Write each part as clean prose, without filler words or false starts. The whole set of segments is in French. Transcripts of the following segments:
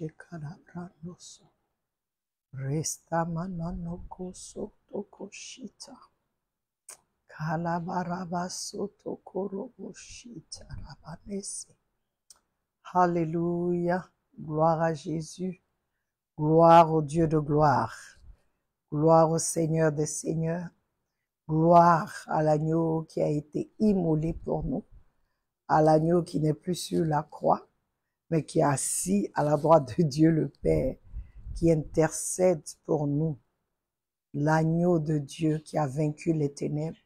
Shekalabranoso. Resta manano koso tokoshita. Kalabarabaso tokoroboshita rabanese. Alléluia. Gloire à Jésus. Gloire au Dieu de gloire. Gloire au Seigneur des Seigneurs. Gloire à l'agneau qui a été immolé pour nous. À l'agneau qui n'est plus sur la croix, mais qui est assis à la droite de Dieu le Père, qui intercède pour nous. L'agneau de Dieu qui a vaincu les ténèbres,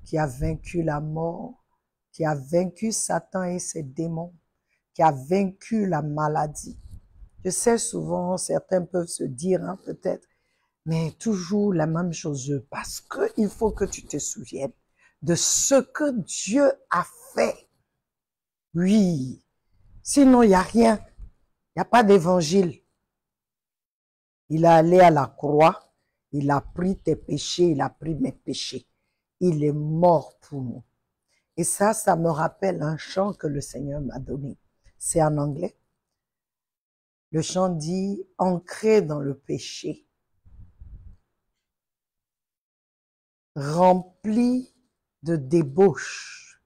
qui a vaincu la mort, qui a vaincu Satan et ses démons, qui a vaincu la maladie. Je sais souvent, certains peuvent se dire, hein, peut-être, mais toujours la même chose, parce qu'il faut que tu te souviennes de ce que Dieu a fait. Oui, sinon il n'y a rien, il n'y a pas d'évangile. Il est allé à la croix, il a pris tes péchés, il a pris mes péchés. Il est mort pour nous. Et ça me rappelle un chant que le Seigneur m'a donné. C'est en anglais. Le chant dit « Ancré dans le péché, rempli de débauche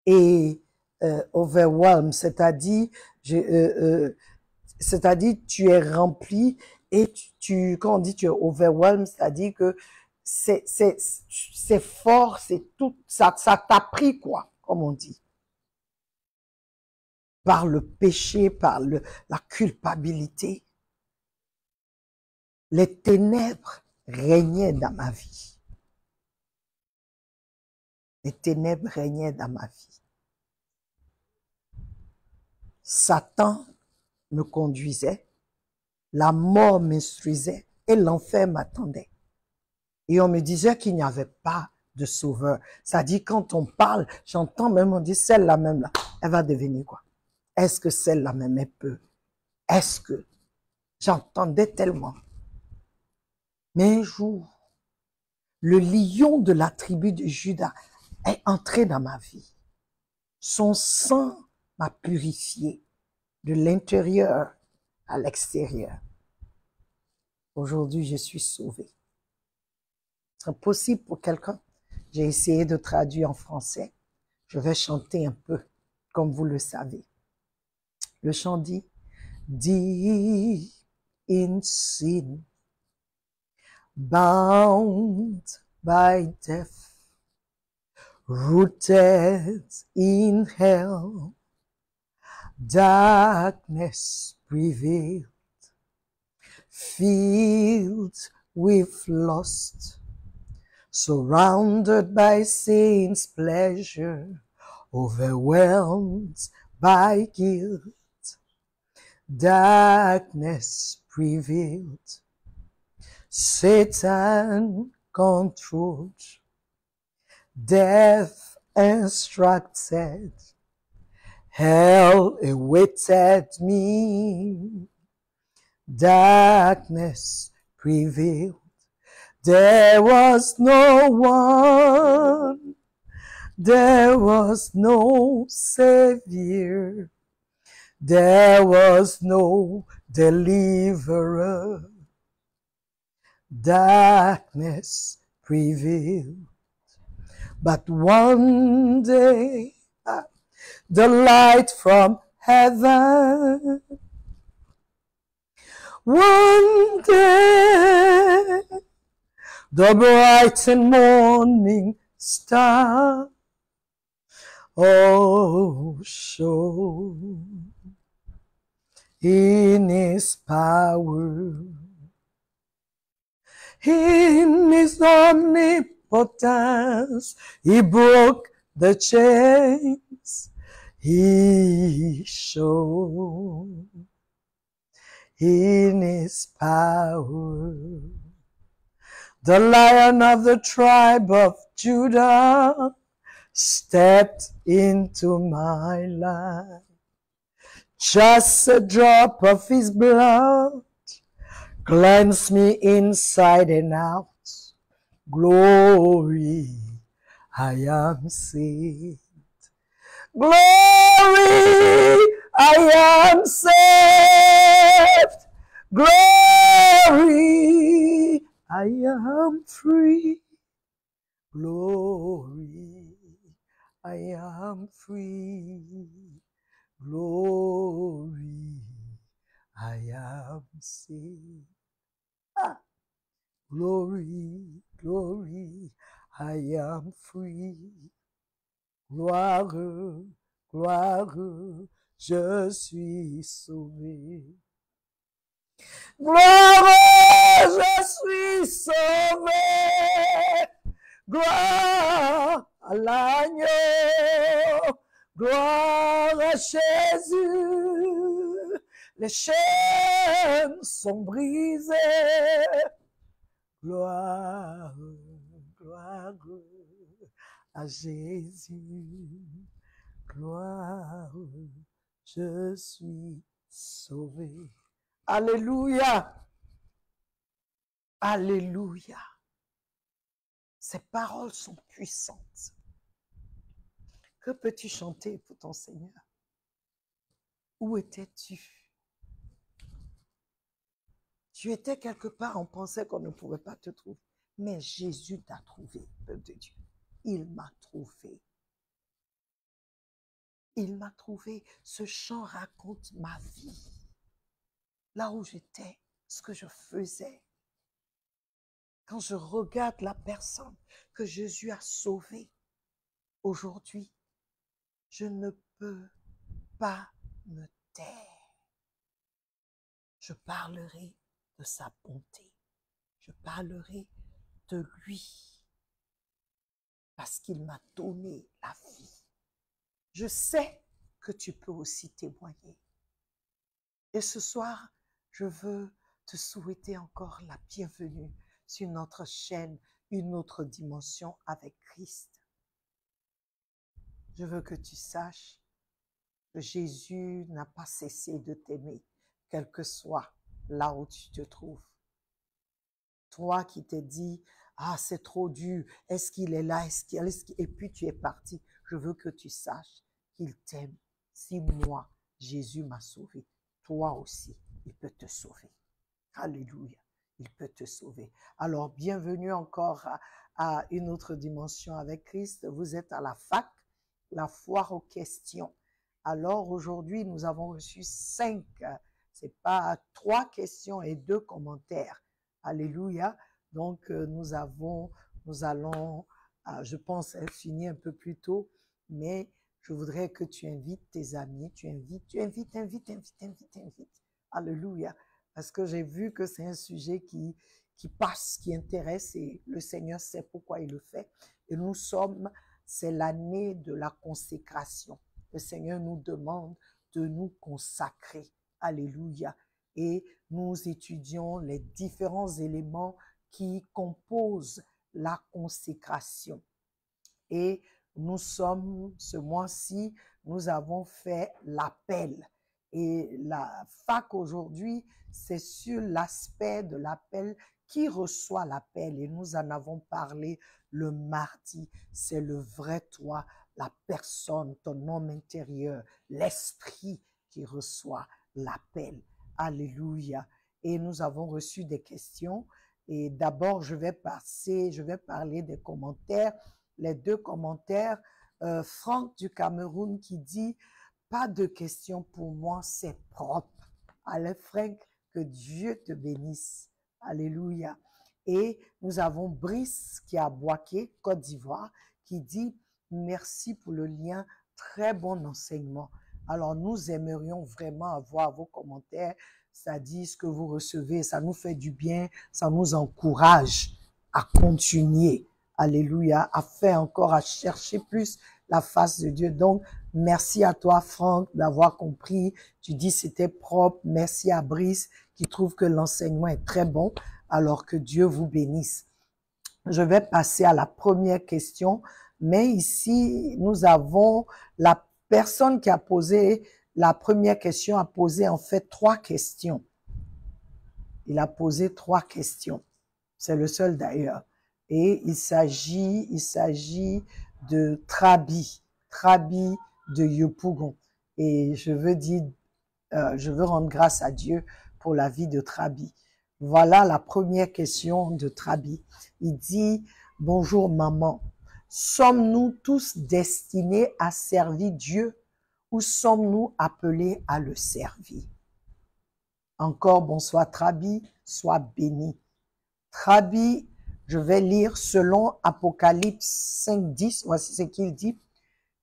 et overwhelmed », c'est-à-dire tu es rempli et quand on dit tu es overwhelmed, c'est-à-dire que c'est fort, c'est tout, ça t'a pris quoi, comme on dit. Par le péché, par la culpabilité. Les ténèbres régnaient dans ma vie. Les ténèbres régnaient dans ma vie. Satan me conduisait, la mort m'instruisait et l'enfer m'attendait. Et on me disait qu'il n'y avait pas de sauveur. Ça dit, quand on parle, j'entends même, on dit, celle-là même là, elle va devenir quoi? Est-ce que celle-là même, elle peut? Est-ce que? J'entendais tellement. Mais un jour, le lion de la tribu de Juda est entré dans ma vie. Son sang m'a purifié de l'intérieur à l'extérieur. Aujourd'hui, je suis sauvé. C'est possible pour quelqu'un. J'ai essayé de traduire en français. Je vais chanter un peu, comme vous le savez. Le chant dit, Deep in sin, bound by death, rooted in hell, darkness prevailed, filled with lust, surrounded by sin's pleasure, overwhelmed by guilt. Darkness prevailed, Satan controlled, death instructed, hell awaited me. Darkness prevailed, there was no one, there was no Savior. There was no deliverer. Darkness prevailed. But one day, the light from heaven. One day, the bright and morning star. Oh, show in His power, in His omnipotence, He broke the chains. He showed in His power. The Lion of the tribe of Judah stepped into my life. Just a drop of His blood cleansed me inside and out. Glory, I am saved. Glory, saved. Glory, I am free. Glory, I am free. Glory, I am saved. Ah. Glory, glory, I am free. Gloire, gloire, je suis sauvé. Gloire, je suis sauvé. Gloire à l'agneau. Gloire à Jésus. Les chaînes sont brisées. Gloire, gloire à Jésus. Gloire, je suis sauvé. Alléluia. Alléluia. Ces paroles sont puissantes. Que peux-tu chanter pour ton Seigneur? Où étais-tu? Tu étais quelque part, on pensait qu'on ne pourrait pas te trouver. Mais Jésus t'a trouvé, peuple de Dieu. Il m'a trouvé. Il m'a trouvé. Ce chant raconte ma vie. Là où j'étais, ce que je faisais. Quand je regarde la personne que Jésus a sauvée, aujourd'hui, je ne peux pas me taire. Je parlerai de sa bonté. Je parlerai de lui. Parce qu'il m'a donné la vie. Je sais que tu peux aussi témoigner. Et ce soir, je veux te souhaiter encore la bienvenue sur notre chaîne, une autre dimension avec Christ. Je veux que tu saches que Jésus n'a pas cessé de t'aimer, quel que soit là où tu te trouves. Toi qui t'es dit, ah c'est trop dur, est-ce qu'il est là, et puis tu es parti. Je veux que tu saches qu'il t'aime. Si moi, Jésus m'a sauvé, toi aussi, il peut te sauver. Alléluia, il peut te sauver. Alors, bienvenue encore à une autre dimension avec Christ. Vous êtes à la fac, la foire aux questions. Alors, aujourd'hui, nous avons reçu 5, c'est pas 3 questions et 2 commentaires. Alléluia. Donc, nous allons, je pense, finir un peu plus tôt, mais je voudrais que tu invites tes amis, tu invites. Alléluia. Parce que j'ai vu que c'est un sujet qui passe, qui intéresse, et le Seigneur sait pourquoi il le fait. Et c'est l'année de la consécration. Le Seigneur nous demande de nous consacrer. Alléluia. Et nous étudions les différents éléments qui composent la consécration. Et ce mois-ci, nous avons fait l'appel. Et la fac aujourd'hui, c'est sur l'aspect de l'appel, qui reçoit l'appel. Et nous en avons parlé le mardi. C'est le vrai toi, la personne, ton homme intérieur, l'esprit qui reçoit l'appel. Alléluia. Et nous avons reçu des questions. Et d'abord, je vais parler des commentaires. Les 2 commentaires. Franck du Cameroun qui dit « Pas de questions pour moi, c'est propre. » Allez, Franck, que Dieu te bénisse. Alléluia. Et nous avons Brice qui est à Boaké, Côte d'Ivoire, qui dit « Merci pour le lien, très bon enseignement. » Alors, nous aimerions vraiment avoir vos commentaires, c'est-à-dire ce que vous recevez, ça nous fait du bien, ça nous encourage à continuer. Alléluia, à faire encore, à chercher plus la face de Dieu. Donc, merci à toi, Franck, d'avoir compris. Tu dis c'était propre. Merci à Brice qui trouve que l'enseignement est très bon. Alors que Dieu vous bénisse. Je vais passer à la première question. Mais ici, nous avons la personne qui a posé la première question, a posé en fait 3 questions. Il a posé 3 questions. C'est le seul d'ailleurs. Et il s'agit de Trabi de Yopougon. Et je veux dire je veux rendre grâce à Dieu pour la vie de Trabi. Voilà la première question de Trabi. Il dit, bonjour maman, sommes-nous tous destinés à servir Dieu ou sommes-nous appelés à le servir? Encore bonsoir Trabi, sois béni. Trabi, je vais lire selon Apocalypse 5:10, voici ce qu'il dit.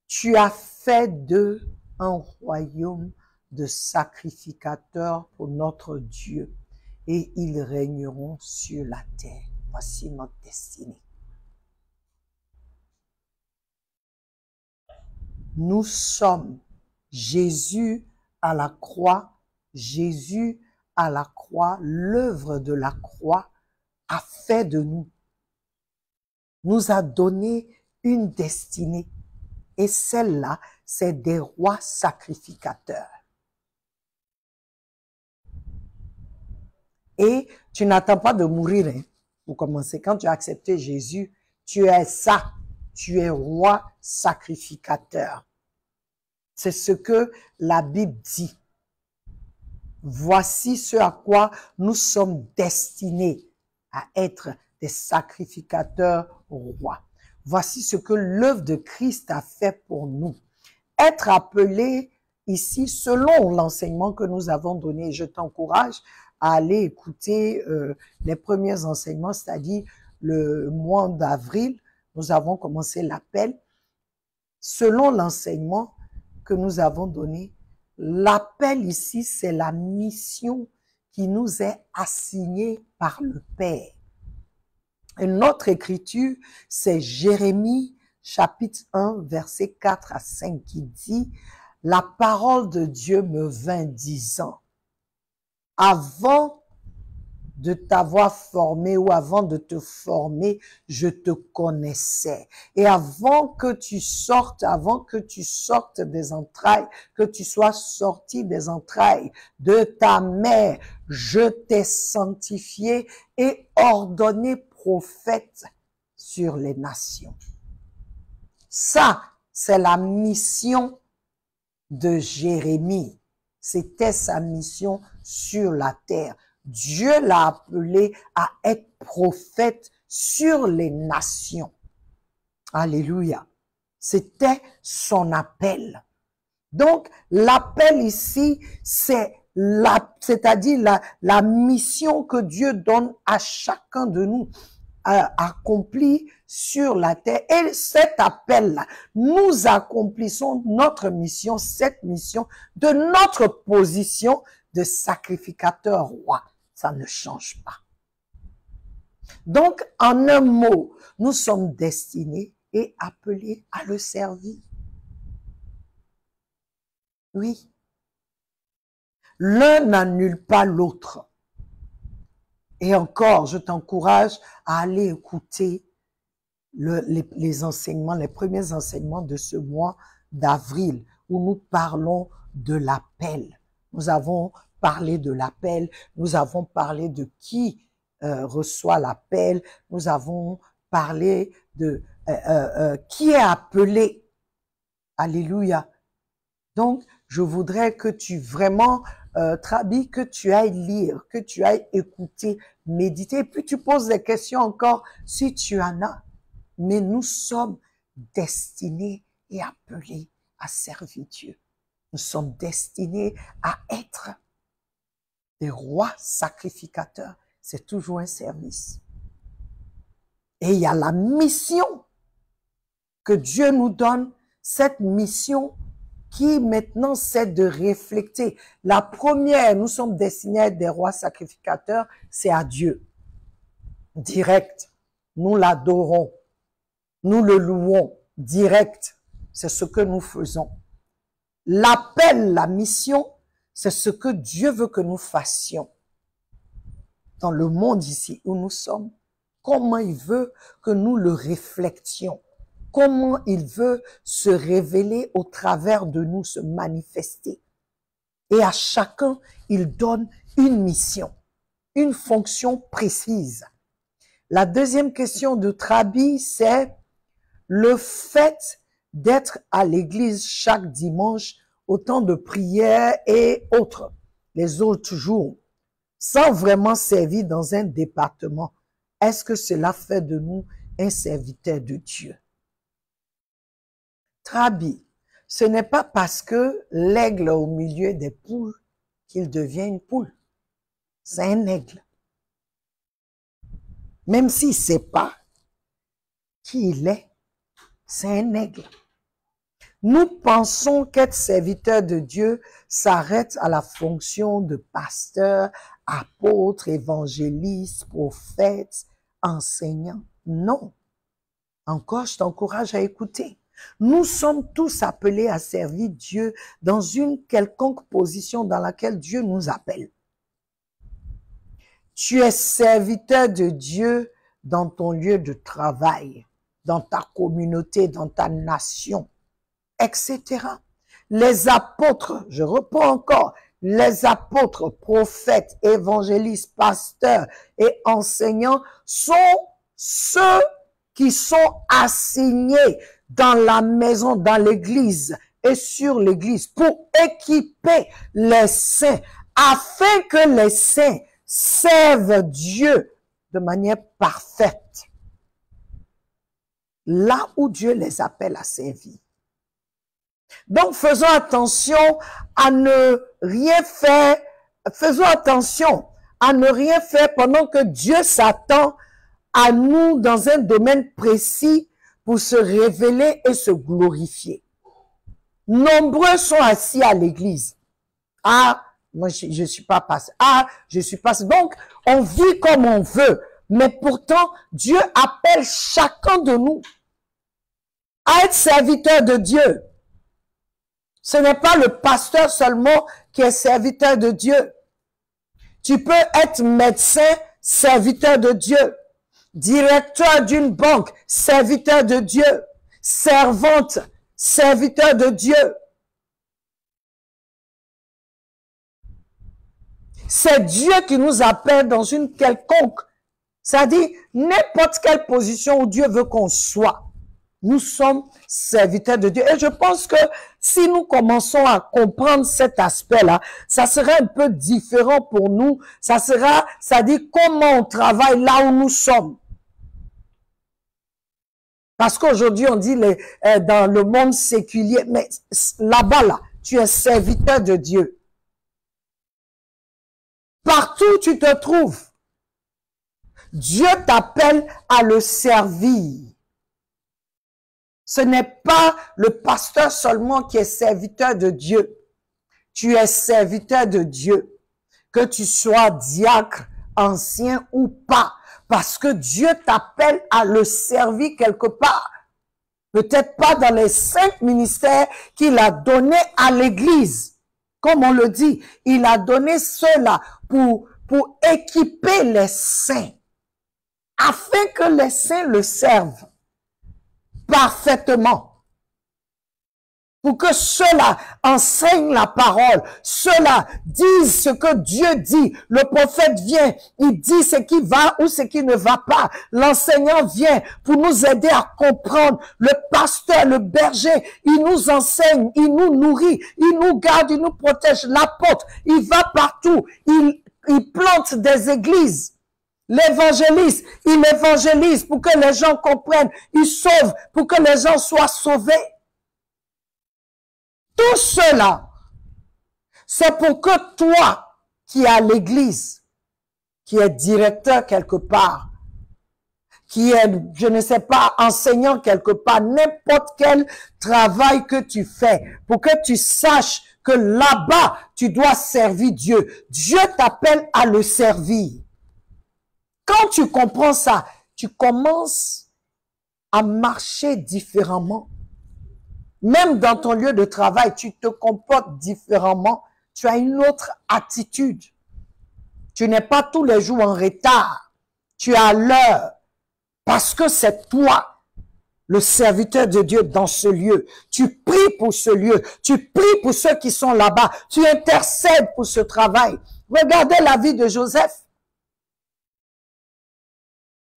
Tu as fait d'eux un royaume de sacrificateurs pour notre Dieu et ils régneront sur la terre. Voici notre destinée. Nous sommes Jésus à la croix, Jésus à la croix, l'œuvre de la croix a fait de nous, nous a donné une destinée. Et celle-là, c'est des rois sacrificateurs. Et tu n'attends pas de mourir, hein, pour commencer. Quand tu as accepté Jésus, tu es ça. Tu es roi sacrificateur. C'est ce que la Bible dit. Voici ce à quoi nous sommes destinés, à être des sacrificateurs rois. Voici ce que l'œuvre de Christ a fait pour nous. Être appelé ici selon l'enseignement que nous avons donné. Je t'encourage à aller écouter les premiers enseignements, c'est-à-dire le mois d'avril, nous avons commencé l'appel. Selon l'enseignement que nous avons donné, l'appel ici, c'est la mission qui nous est assignée par le Père. Une autre écriture, c'est Jérémie, chapitre 1, versets 4 à 5, qui dit « La parole de Dieu me vint disant, avant de t'avoir formé ou avant de te former, je te connaissais. Et avant que tu sortes des entrailles, que tu sois sorti des entrailles de ta mère, je t'ai sanctifié et ordonné prophète sur les nations. » Ça, c'est la mission de Jérémie. C'était sa mission sur la terre. Dieu l'a appelé à être prophète sur les nations. Alléluia. C'était son appel. Donc, l'appel ici, c'est-à-dire la mission que Dieu donne à chacun de nous, accompli sur la terre. Et cet appel-là, nous accomplissons notre mission, cette mission de notre position de sacrificateur roi. Ça ne change pas. Donc, en un mot, nous sommes destinés et appelés à le servir. Oui. L'un n'annule pas l'autre. Et encore, je t'encourage à aller écouter les enseignements, les premiers enseignements de ce mois d'avril, où nous parlons de l'appel. Nous avons parlé de l'appel, nous avons parlé de qui reçoit l'appel, nous avons parlé de qui est appelé. Alléluia. Donc, je voudrais que tu vraiment, Trabi, que tu ailles lire, que tu ailles écouter, méditer, et puis tu poses des questions encore si tu en as. Mais nous sommes destinés et appelés à servir Dieu. Nous sommes destinés à être des rois sacrificateurs. C'est toujours un service. Et il y a la mission que Dieu nous donne, cette mission qui maintenant c'est de refléter. La première, nous sommes destinés à être des rois sacrificateurs, c'est à Dieu. Direct. Nous l'adorons. Nous le louons. Direct. C'est ce que nous faisons. L'appel, la mission, c'est ce que Dieu veut que nous fassions dans le monde ici où nous sommes. Comment il veut que nous le réflections. Comment il veut se révéler au travers de nous, se manifester. Et à chacun, il donne une mission, une fonction précise. La deuxième question de Trabi, c'est le fait d'être à l'église chaque dimanche au temps de prière et autres, les autres jours, sans vraiment servir dans un département, est-ce que cela fait de nous un serviteur de Dieu? Trabi, ce n'est pas parce que l'aigle est au milieu des poules qu'il devient une poule. C'est un aigle. Même s'il ne sait pas qui il est, c'est un aigle. Nous pensons qu'être serviteur de Dieu s'arrête à la fonction de pasteur, apôtre, évangéliste, prophète, enseignant. Non. Encore, je t'encourage à écouter. Nous sommes tous appelés à servir Dieu dans une quelconque position dans laquelle Dieu nous appelle. Tu es serviteur de Dieu dans ton lieu de travail, dans ta communauté, dans ta nation, etc. Les apôtres, je reprends encore, les apôtres, prophètes, évangélistes, pasteurs et enseignants sont ceux qui sont assignés dans la maison, dans l'église et sur l'église pour équiper les saints afin que les saints servent Dieu de manière parfaite. Là où Dieu les appelle à servir. Donc, faisons attention à ne rien faire. Faisons attention à ne rien faire pendant que Dieu s'attend à nous dans un domaine précis pour se révéler et se glorifier. Nombreux sont assis à l'église. Ah, moi je suis pas passé. Ah, je suis passé. Donc, on vit comme on veut. Mais pourtant, Dieu appelle chacun de nous à être serviteur de Dieu. Ce n'est pas le pasteur seulement qui est serviteur de Dieu. Tu peux être médecin, serviteur de Dieu. Directeur d'une banque, serviteur de Dieu. Servante, serviteur de Dieu. C'est Dieu qui nous appelle dans une quelconque, c'est-à-dire n'importe quelle position où Dieu veut qu'on soit. Nous sommes serviteurs de Dieu. Et je pense que si nous commençons à comprendre cet aspect-là, ça sera un peu différent pour nous. Ça sera, c'est-à-dire comment on travaille là où nous sommes. Parce qu'aujourd'hui, on dit dans le monde séculier, mais là-bas, là, tu es serviteur de Dieu. Partout où tu te trouves, Dieu t'appelle à le servir. Ce n'est pas le pasteur seulement qui est serviteur de Dieu. Tu es serviteur de Dieu. Que tu sois diacre, ancien ou pas. Parce que Dieu t'appelle à le servir quelque part. Peut-être pas dans les 5 ministères qu'il a donnés à l'Église. Comme on le dit, il a donné cela pour équiper les saints. Afin que les saints le servent parfaitement. Pour que ceux-là enseignent la parole, ceux-là disent ce que Dieu dit. Le prophète vient, il dit ce qui va ou ce qui ne va pas. L'enseignant vient pour nous aider à comprendre. Le pasteur, le berger, il nous enseigne, il nous nourrit, il nous garde, il nous protège. L'apôtre, il va partout, il plante des églises. L'évangéliste, il évangélise pour que les gens comprennent. Il sauve pour que les gens soient sauvés. Tout cela, c'est pour que toi, qui es à l'église, qui es directeur quelque part, qui est, je ne sais pas, enseignant quelque part, n'importe quel travail que tu fais, pour que tu saches que là-bas, tu dois servir Dieu. Dieu t'appelle à le servir. Quand tu comprends ça, tu commences à marcher différemment. Même dans ton lieu de travail, tu te comportes différemment. Tu as une autre attitude. Tu n'es pas tous les jours en retard. Tu es à l'heure. Parce que c'est toi, le serviteur de Dieu dans ce lieu. Tu pries pour ce lieu. Tu pries pour ceux qui sont là-bas. Tu intercèdes pour ce travail. Regardez la vie de Joseph.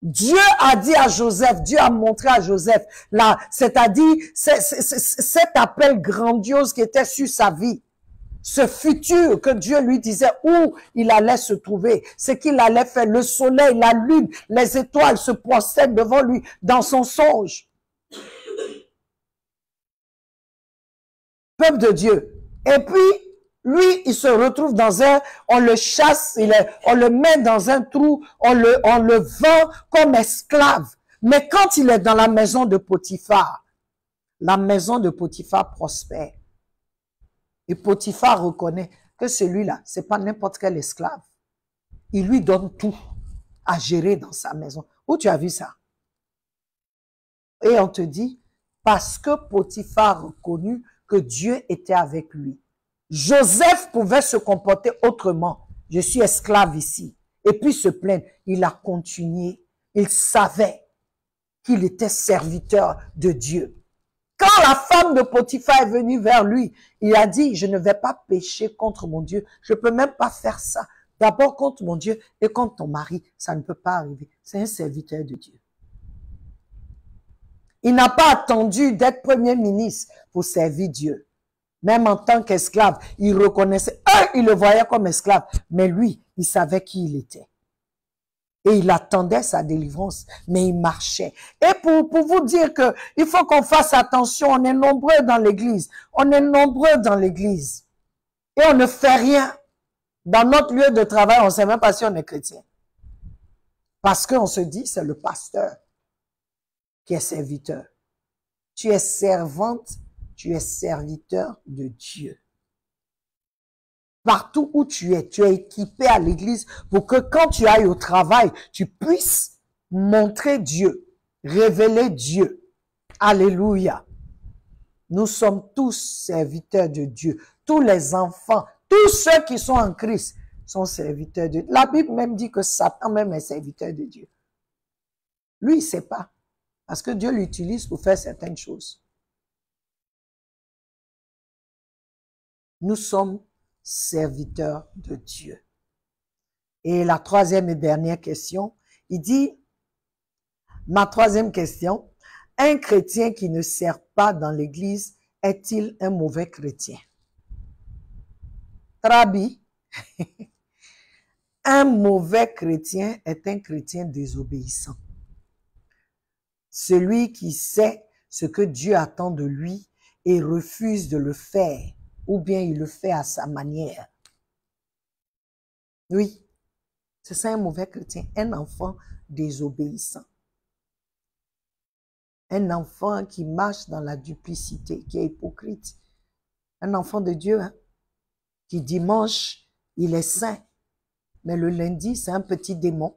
Dieu a dit à Joseph, Dieu a montré à Joseph, là, c'est-à-dire cet appel grandiose qui était sur sa vie, ce futur que Dieu lui disait où il allait se trouver, ce qu'il allait faire, le soleil, la lune, les étoiles se prosternent devant lui dans son songe. Peuple de Dieu. Et puis, lui, il se retrouve dans on le chasse, on le met dans un trou, on le vend comme esclave. Mais quand il est dans la maison de Potiphar, la maison de Potiphar prospère. Et Potiphar reconnaît que celui-là, c'est pas n'importe quel esclave. Il lui donne tout à gérer dans sa maison. Où tu as vu ça? Et on te dit, parce que Potiphar reconnut que Dieu était avec lui. Joseph pouvait se comporter autrement. Je suis esclave ici. Et puis se plaindre. Il a continué. Il savait qu'il était serviteur de Dieu. Quand la femme de Potiphar est venue vers lui, il a dit, je ne vais pas pécher contre mon Dieu. Je ne peux même pas faire ça. D'abord contre mon Dieu et contre ton mari. Ça ne peut pas arriver. C'est un serviteur de Dieu. Il n'a pas attendu d'être premier ministre pour servir Dieu. Même en tant qu'esclave, il reconnaissait, il le voyait comme esclave, mais lui, il savait qui il était. Et il attendait sa délivrance, mais il marchait. Et pour vous dire que il faut qu'on fasse attention, on est nombreux dans l'église. On est nombreux dans l'église. Et on ne fait rien. Dans notre lieu de travail, on ne sait même pas si on est chrétien. Parce qu'on se dit, c'est le pasteur qui est serviteur. Tu es servante, tu es serviteur de Dieu. Partout où tu es équipé à l'église pour que quand tu ailles au travail, tu puisses montrer Dieu, révéler Dieu. Alléluia. Nous sommes tous serviteurs de Dieu. Tous les enfants, tous ceux qui sont en Christ sont serviteurs de Dieu. La Bible même dit que Satan même est serviteur de Dieu. Lui, il ne sait pas. Parce que Dieu l'utilise pour faire certaines choses. Nous sommes serviteurs de Dieu. Et la troisième et dernière question, il dit, ma troisième question, un chrétien qui ne sert pas dans l'église est-il un mauvais chrétien? Trabi, un mauvais chrétien est un chrétien désobéissant. Celui qui sait ce que Dieu attend de lui et refuse de le faire, ou bien il le fait à sa manière. Oui, c'est ça un mauvais chrétien, un enfant désobéissant. Un enfant qui marche dans la duplicité, qui est hypocrite. Un enfant de Dieu, hein, qui dimanche, il est saint, mais le lundi, c'est un petit démon,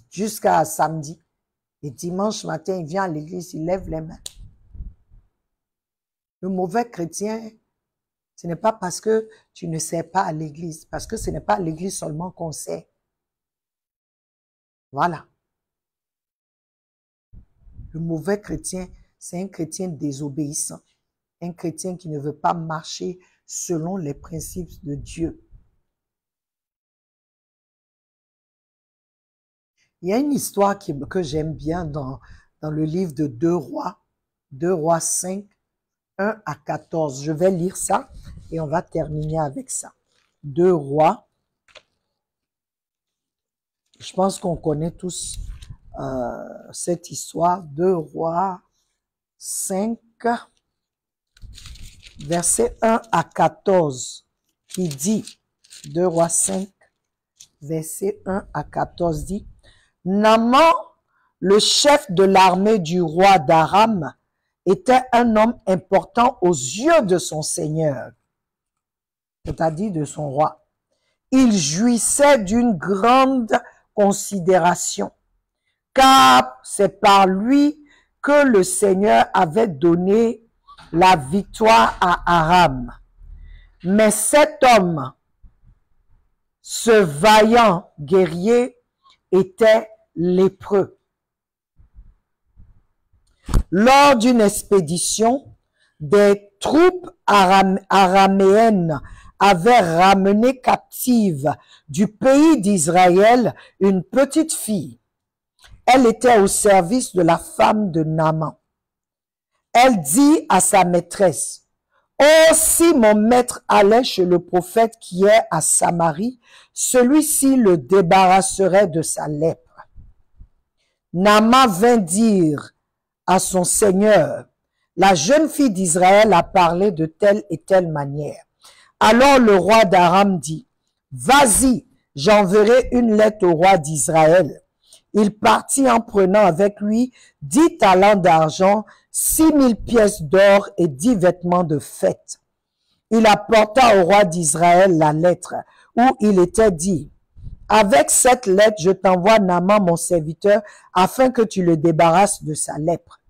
jusqu'à samedi. Et dimanche matin, il vient à l'église, il lève les mains. Le mauvais chrétien, ce n'est pas parce que tu ne sers pas à l'église, parce que ce n'est pas à l'église seulement qu'on sert. Voilà. Le mauvais chrétien, c'est un chrétien désobéissant, un chrétien qui ne veut pas marcher selon les principes de Dieu. Il y a une histoire que j'aime bien dans le livre de 2 Rois 5, 1 à 14. Je vais lire ça et on va terminer avec ça. 2 Rois. Je pense qu'on connaît tous cette histoire. 2 Rois 5, verset 1 à 14, qui dit, 2 Rois 5, verset 1 à 14 dit, Naaman, le chef de l'armée du roi d'Aram, était un homme important aux yeux de son seigneur, c'est-à-dire de son roi. Il jouissait d'une grande considération, car c'est par lui que le Seigneur avait donné la victoire à Aram. Mais cet homme, ce vaillant guerrier, était lépreux. Lors d'une expédition, des troupes araméennes avaient ramené captive du pays d'Israël une petite fille. Elle était au service de la femme de Naaman. Elle dit à sa maîtresse, « Oh, si mon maître allait chez le prophète qui est à Samarie, celui-ci le débarrasserait de sa lèpre. » Naaman vint dire à son seigneur, « La jeune fille d'Israël a parlé de telle et telle manière. » Alors le roi d'Aram dit, « Vas-y, j'enverrai une lettre au roi d'Israël. » Il partit en prenant avec lui 10 talents d'argent, 6000 pièces d'or et 10 vêtements de fête. Il apporta au roi d'Israël la lettre où il était dit, « Avec cette lettre, je t'envoie Naaman mon serviteur afin que tu le débarrasses de sa lèpre. »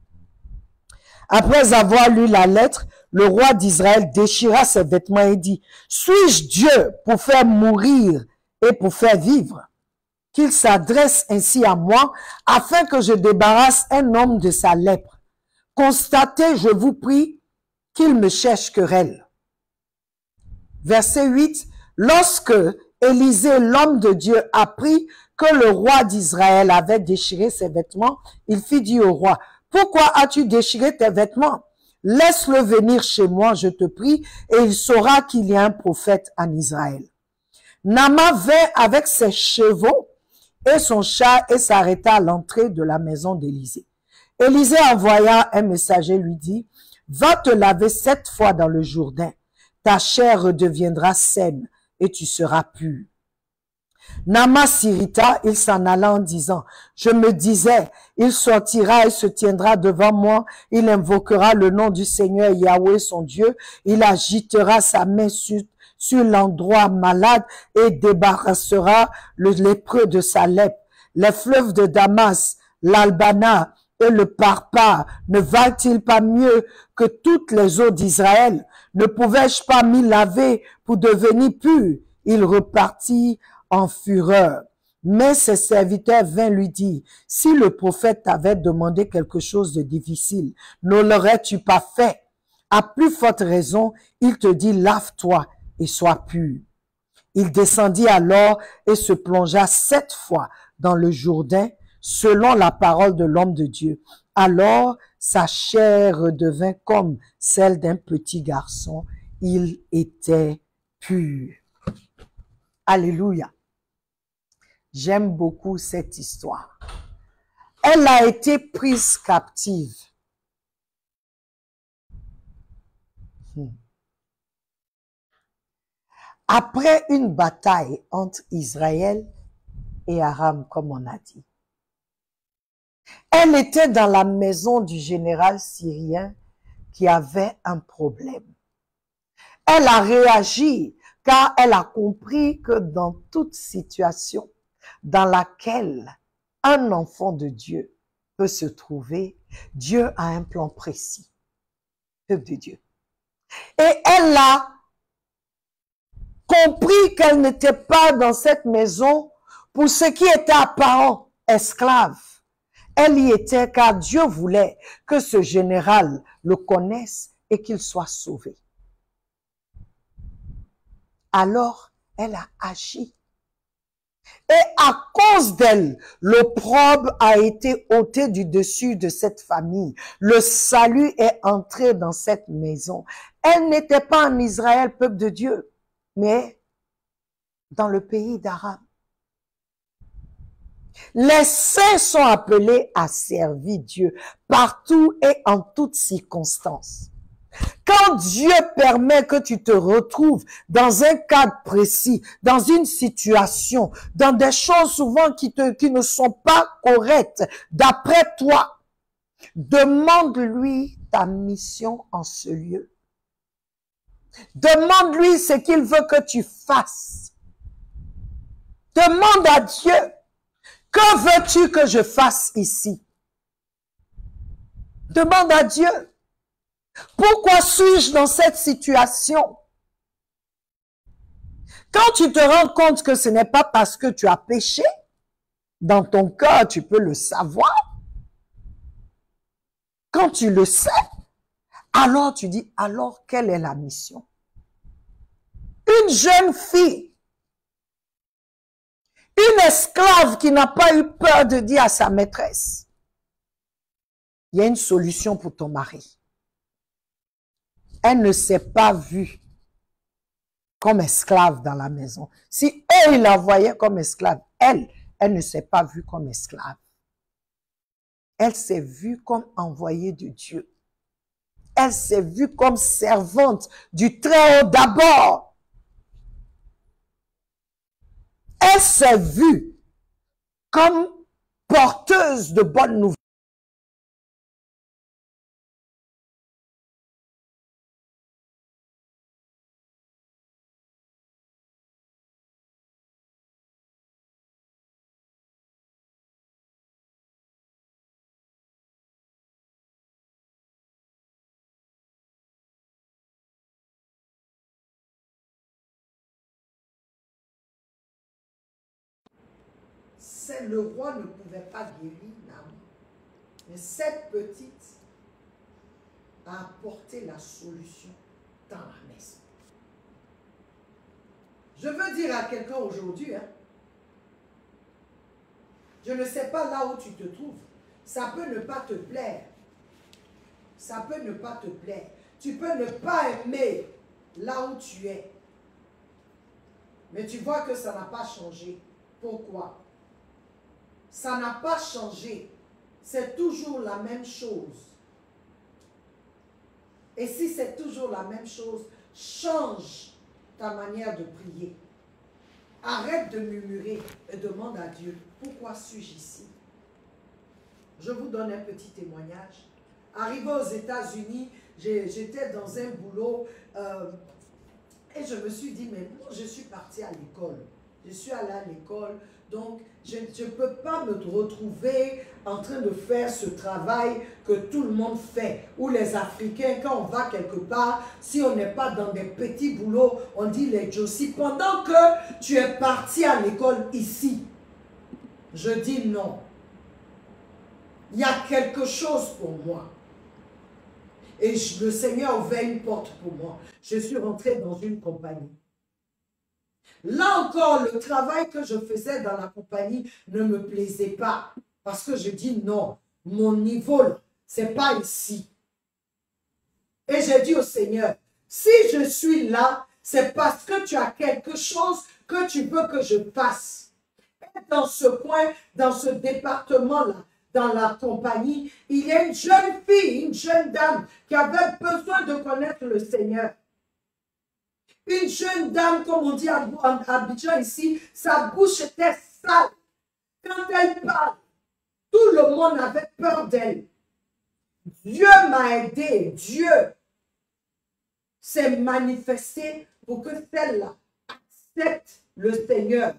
Après avoir lu la lettre, le roi d'Israël déchira ses vêtements et dit, « Suis-je Dieu pour faire mourir et pour faire vivre? Qu'il s'adresse ainsi à moi afin que je débarrasse un homme de sa lèpre. Constatez, je vous prie, qu'il me cherche querelle. » Verset 8. Lorsque Élisée, l'homme de Dieu, apprit que le roi d'Israël avait déchiré ses vêtements, il fit dire au roi, « Pourquoi as-tu déchiré tes vêtements? Laisse-le venir chez moi, je te prie, et il saura qu'il y a un prophète en Israël. » Naaman vint avec ses chevaux et son char et s'arrêta à l'entrée de la maison d'Élisée. Élisée envoya un messager, lui dit, « Va te laver 7 fois dans le Jourdain, ta chair redeviendra saine et tu seras pur. » Naaman s'irrita, il s'en alla en disant, « Je me disais, il sortira et se tiendra devant moi, il invoquera le nom du Seigneur Yahweh son Dieu, il agitera sa main sur l'endroit malade et débarrassera le lépreux de sa lèpre. Les fleuves de Damas, l'Albana et le Parpa ne valent-ils pas mieux que toutes les eaux d'Israël? Ne pouvais-je pas m'y laver pour devenir pur? » Il repartit en fureur. Mais ses serviteurs vinrent lui dire, « Si le prophète t'avait demandé quelque chose de difficile, ne l'aurais-tu pas fait? À plus forte raison, il te dit, lave-toi et sois pur. » Il descendit alors et se plongea 7 fois dans le Jourdain, selon la parole de l'homme de Dieu. Alors sa chair redevint comme celle d'un petit garçon. Il était pur. Alléluia. J'aime beaucoup cette histoire. Elle a été prise captive. Après une bataille entre Israël et Aram, comme on a dit. Elle était dans la maison du général syrien qui avait un problème. Elle a réagi car elle a compris que dans toute situation dans laquelle un enfant de Dieu peut se trouver, Dieu a un plan précis. Peuple de Dieu. Et elle a compris qu'elle n'était pas dans cette maison pour ce qui était apparent, esclave. Elle y était car Dieu voulait que ce général le connaisse et qu'il soit sauvé. Alors, elle a agi. Et à cause d'elle, l'opprobre a été ôté du dessus de cette famille. Le salut est entré dans cette maison. Elle n'était pas en Israël, peuple de Dieu, mais dans le pays d'Aram. Les saints sont appelés à servir Dieu partout et en toutes circonstances. Quand Dieu permet que tu te retrouves dans un cadre précis, dans une situation, dans des choses souvent qui ne sont pas correctes, d'après toi, demande-lui ta mission en ce lieu. Demande-lui ce qu'il veut que tu fasses. Demande à Dieu, que veux-tu que je fasse ici? Demande à Dieu. Pourquoi suis-je dans cette situation? Quand tu te rends compte que ce n'est pas parce que tu as péché, dans ton cœur, tu peux le savoir. Quand tu le sais, alors tu dis, alors quelle est la mission? Une jeune fille Une esclave qui n'a pas eu peur de dire à sa maîtresse, il y a une solution pour ton mari. Elle ne s'est pas vue comme esclave dans la maison. Si eux, ils la voyaient comme esclave, elle ne s'est pas vue comme esclave. Elle s'est vue comme envoyée de Dieu. Elle s'est vue comme servante du Très-Haut d'abord. Elle s'est vue comme porteuse de bonnes nouvelles. Le roi ne pouvait pas guérir l'âme. Mais cette petite a apporté la solution dans la maison. Je veux dire à quelqu'un aujourd'hui, je ne sais pas là où tu te trouves, ça peut ne pas te plaire. Ça peut ne pas te plaire. Tu peux ne pas aimer là où tu es. Mais tu vois que ça n'a pas changé. Pourquoi? Ça n'a pas changé. C'est toujours la même chose. Et si c'est toujours la même chose, change ta manière de prier. Arrête de murmurer et demande à Dieu, pourquoi suis-je ici? Je vous donne un petit témoignage. Arrivé aux États-Unis, j'étais dans un boulot et je me suis dit, mais moi je suis partie à l'école. Je suis allée à l'école, donc je ne peux pas me retrouver en train de faire ce travail que tout le monde fait. Ou les Africains, quand on va quelque part, si on n'est pas dans des petits boulots, on dit les Jossi. Pendant que tu es parti à l'école ici, je dis non. Il y a quelque chose pour moi. Et le Seigneur a ouvert une porte pour moi. Je suis rentrée dans une compagnie. Là encore, le travail que je faisais dans la compagnie ne me plaisait pas. Parce que je dis non, mon niveau, c'est pas ici. Et j'ai dit au Seigneur, si je suis là, c'est parce que tu as quelque chose que tu veux que je fasse. Et dans ce coin, dans ce département-là, dans la compagnie, il y a une jeune fille, une jeune dame qui avait besoin de connaître le Seigneur. Une jeune dame, comme on dit à Abidjan ici, sa bouche était sale. Quand elle parle, tout le monde avait peur d'elle. Dieu m'a aidé. Dieu s'est manifesté pour que celle-là accepte le Seigneur.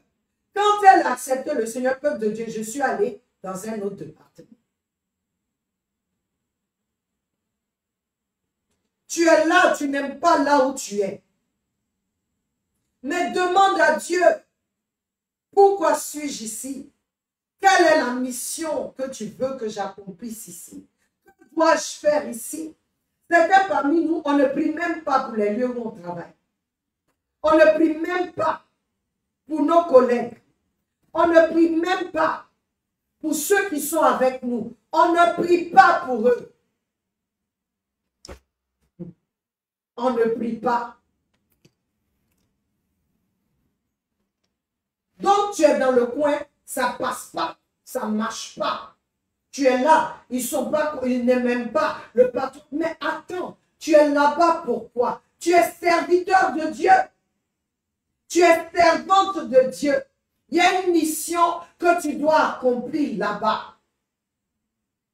Quand elle a accepté le Seigneur, peuple de Dieu, je suis allée dans un autre département. Tu es là, tu n'aimes pas là où tu es. Mais demande à Dieu, pourquoi suis-je ici? Quelle est la mission que tu veux que j'accomplisse ici? Que dois-je faire ici? Certains parmi nous, on ne prie même pas pour les lieux où on travaille. On ne prie même pas pour nos collègues. On ne prie même pas pour ceux qui sont avec nous. On ne prie pas pour eux. On ne prie pas. Donc tu es dans le coin, ça passe pas, ça marche pas. Tu es là, ils n'aiment même pas le patron. Mais attends, tu es là-bas pourquoi? Tu es serviteur de Dieu. Tu es servante de Dieu. Il y a une mission que tu dois accomplir là-bas.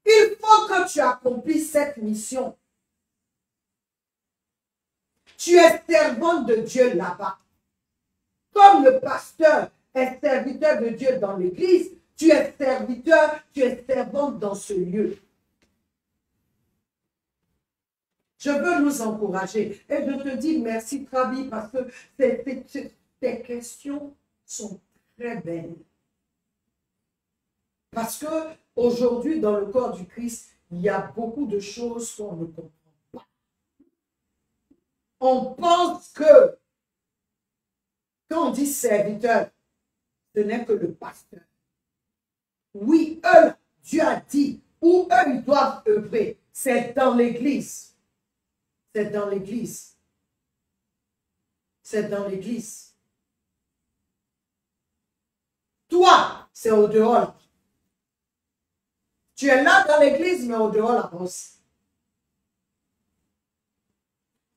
Il faut que tu accomplisses cette mission. Tu es servante de Dieu là-bas. Comme le pasteur est serviteur de Dieu dans l'église, tu es serviteur, tu es servante dans ce lieu. Je veux nous encourager. Et je te dis merci, Trabi, parce que tes questions sont très belles. Parce que aujourd'hui, dans le corps du Christ, il y a beaucoup de choses qu'on ne comprend pas. On pense que, quand on dit serviteur, ce n'est que le pasteur. Oui, eux, Dieu a dit, où eux, ils doivent œuvrer. C'est dans l'église. C'est dans l'église. C'est dans l'église. Toi, c'est au dehors. Tu es là dans l'église, mais au dehors là aussi.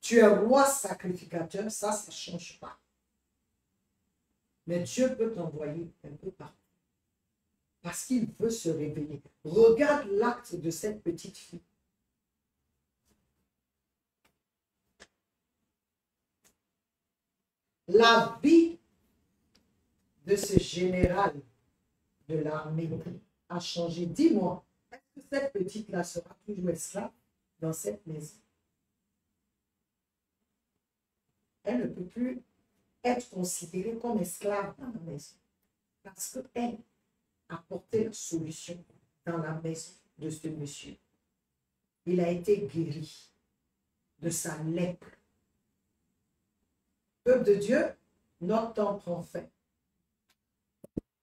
Tu es roi sacrificateur, ça ne change pas. Mais Dieu peut t'envoyer un peu partout. Parce qu'il veut se révéler. Regarde l'acte de cette petite fille. La vie de ce général de l'armée a changé. Dis-moi, est-ce que cette petite-là sera toujours esclave dans cette maison? Elle ne peut plus être considérée comme esclave dans la maison. Parce qu'elle a porté la solution dans la maison de ce monsieur. Il a été guéri de sa lèpre. Peuple de Dieu, notre temps prend fin.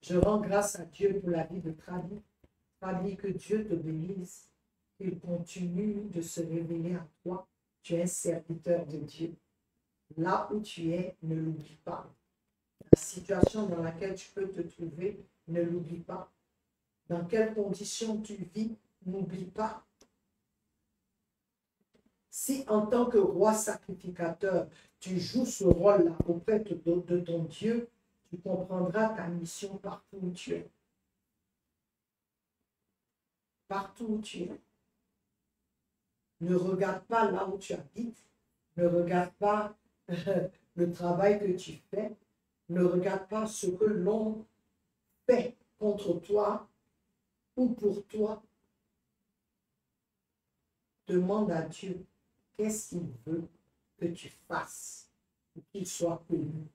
Je rends grâce à Dieu pour la vie de Trabi. Trabi, que Dieu te bénisse. Il continue de se révéler à toi. Tu es un serviteur de Dieu. Là où tu es, ne l'oublie pas. La situation dans laquelle tu peux te trouver, ne l'oublie pas. Dans quelles conditions tu vis, n'oublie pas. Si en tant que roi sacrificateur, tu joues ce rôle-là auprès de ton Dieu, tu comprendras ta mission partout où tu es. Partout où tu es. Ne regarde pas là où tu habites. Ne regarde pas le travail que tu fais. Ne regarde pas ce que l'on fait contre toi ou pour toi. Demande à Dieu qu'est-ce qu'il veut que tu fasses pour qu'il soit connu.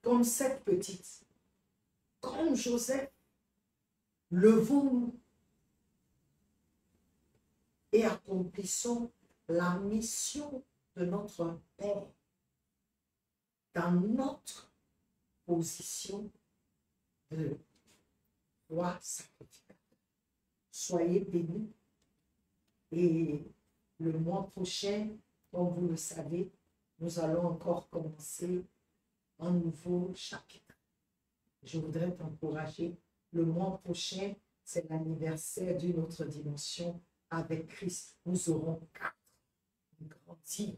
Comme cette petite, comme Joseph, levons-nous et accomplissons la mission de notre Père dans notre position de roi sacrificateur. Soyez bénis et le mois prochain, comme vous le savez, nous allons encore commencer un nouveau chapitre. Je voudrais t'encourager. Le mois prochain, c'est l'anniversaire d'une autre dimension avec Christ. Nous aurons 4 grandis.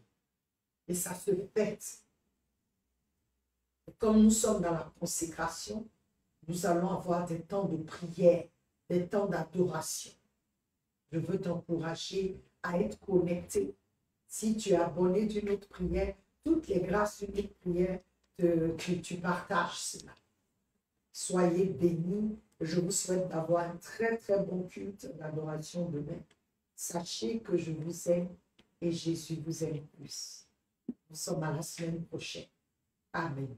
Et ça se fête. Et comme nous sommes dans la consécration, nous allons avoir des temps de prière, des temps d'adoration. Je veux t'encourager à être connecté. Si tu es abonné d'une autre prière, toutes les grâces d'une autre prière, que tu partages cela. Soyez bénis. Je vous souhaite d'avoir un très très bon culte d'adoration demain. Sachez que je vous aime et Jésus vous aime plus. Nous sommes à la semaine prochaine. Amen.